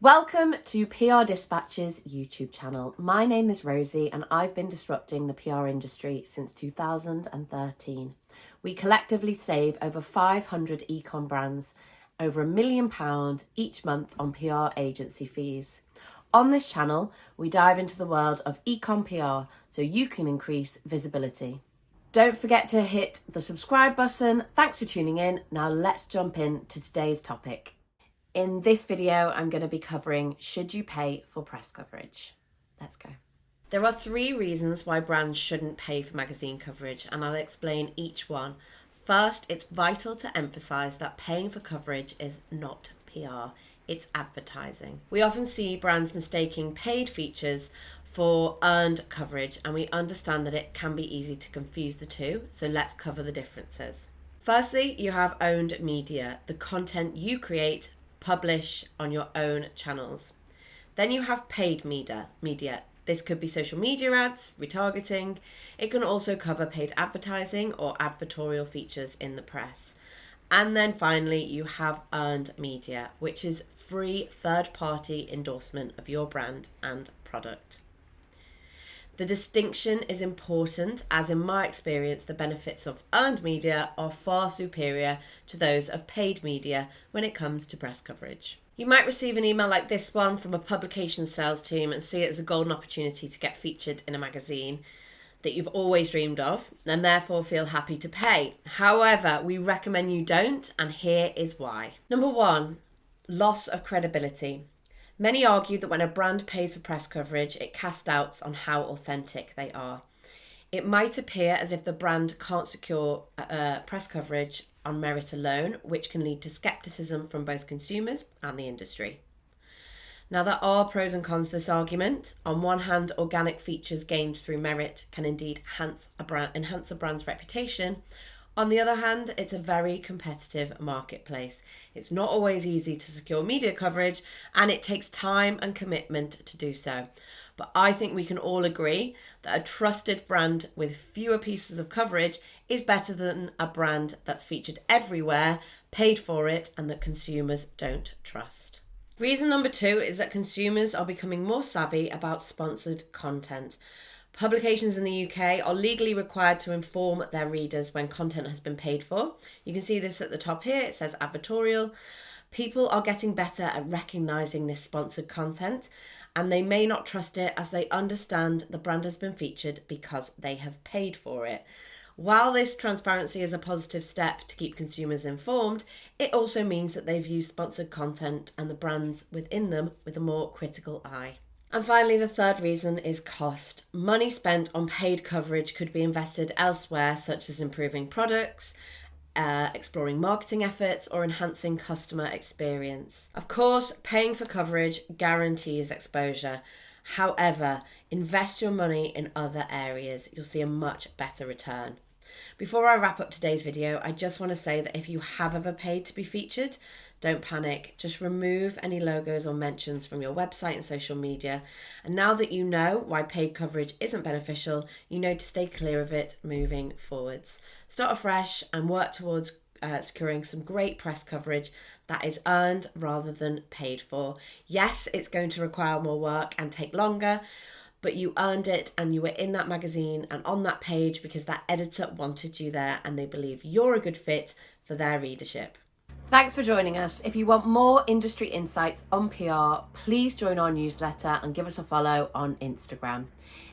Welcome to PR Dispatch's YouTube channel. My name is Rosie and I've been disrupting the PR industry since 2013. We collectively save over 500 ecom brands over £1 million each month on PR agency fees. On this channel, we dive into the world of ecom PR so you can increase visibility. Don't forget to hit the subscribe button. Thanks for tuning in. Now let's jump into today's topic. In this video, I'm going to be covering, should you pay for press coverage? Let's go. There are 3 reasons why brands shouldn't pay for magazine coverage, and I'll explain each one. First, it's vital to emphasise that paying for coverage is not PR, it's advertising. We often see brands mistaking paid features for earned coverage, and we understand that it can be easy to confuse the two, so let's cover the differences. Firstly, you have owned media, the content you create, publish on your own channels. Then you have paid media. This could be social media ads, retargeting. It can also cover paid advertising or advertorial features in the press. And then finally, you have earned media, which is free third-party endorsement of your brand and product. The distinction is important, as in my experience, the benefits of earned media are far superior to those of paid media when it comes to press coverage. You might receive an email like this one from a publication sales team and see it as a golden opportunity to get featured in a magazine that you've always dreamed of and therefore feel happy to pay. However, we recommend you don't, and here is why. Number 1, loss of credibility. Many argue that when a brand pays for press coverage, it casts doubts on how authentic they are. It might appear as if the brand can't secure press coverage on merit alone, which can lead to scepticism from both consumers and the industry. Now, there are pros and cons to this argument. On one hand, organic features gained through merit can indeed enhance a brand's reputation. On the other hand, it's a very competitive marketplace. It's not always easy to secure media coverage, and it takes time and commitment to do so. But I think we can all agree that a trusted brand with fewer pieces of coverage is better than a brand that's featured everywhere, paid for it, and that consumers don't trust. Reason number 2 is that consumers are becoming more savvy about sponsored content. Publications in the UK are legally required to inform their readers when content has been paid for. You can see this at the top here. It says advertorial. People are getting better at recognising this sponsored content, and they may not trust it as they understand the brand has been featured because they have paid for it. While this transparency is a positive step to keep consumers informed, it also means that they view sponsored content and the brands within them with a more critical eye. And finally, the third reason is cost. Money spent on paid coverage could be invested elsewhere, such as improving products, exploring marketing efforts, or enhancing customer experience. Of course, paying for coverage guarantees exposure. However, invest your money in other areas. You'll see a much better return. Before I wrap up today's video, I just want to say that if you have ever paid to be featured, don't panic. Just remove any logos or mentions from your website and social media. And now that you know why paid coverage isn't beneficial, you know to stay clear of it moving forwards. Start afresh and work towards securing some great press coverage that is earned rather than paid for. Yes, it's going to require more work and take longer, but you earned it and you were in that magazine and on that page because that editor wanted you there and they believe you're a good fit for their readership. Thanks for joining us. If you want more industry insights on PR, please join our newsletter and give us a follow on Instagram.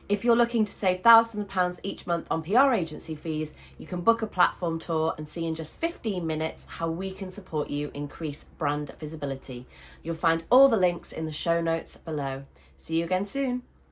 If you're looking to save thousands of pounds each month on PR agency fees, you can book a platform tour and see in just 15 minutes how we can support you increase brand visibility. You'll find all the links in the show notes below. See you again soon.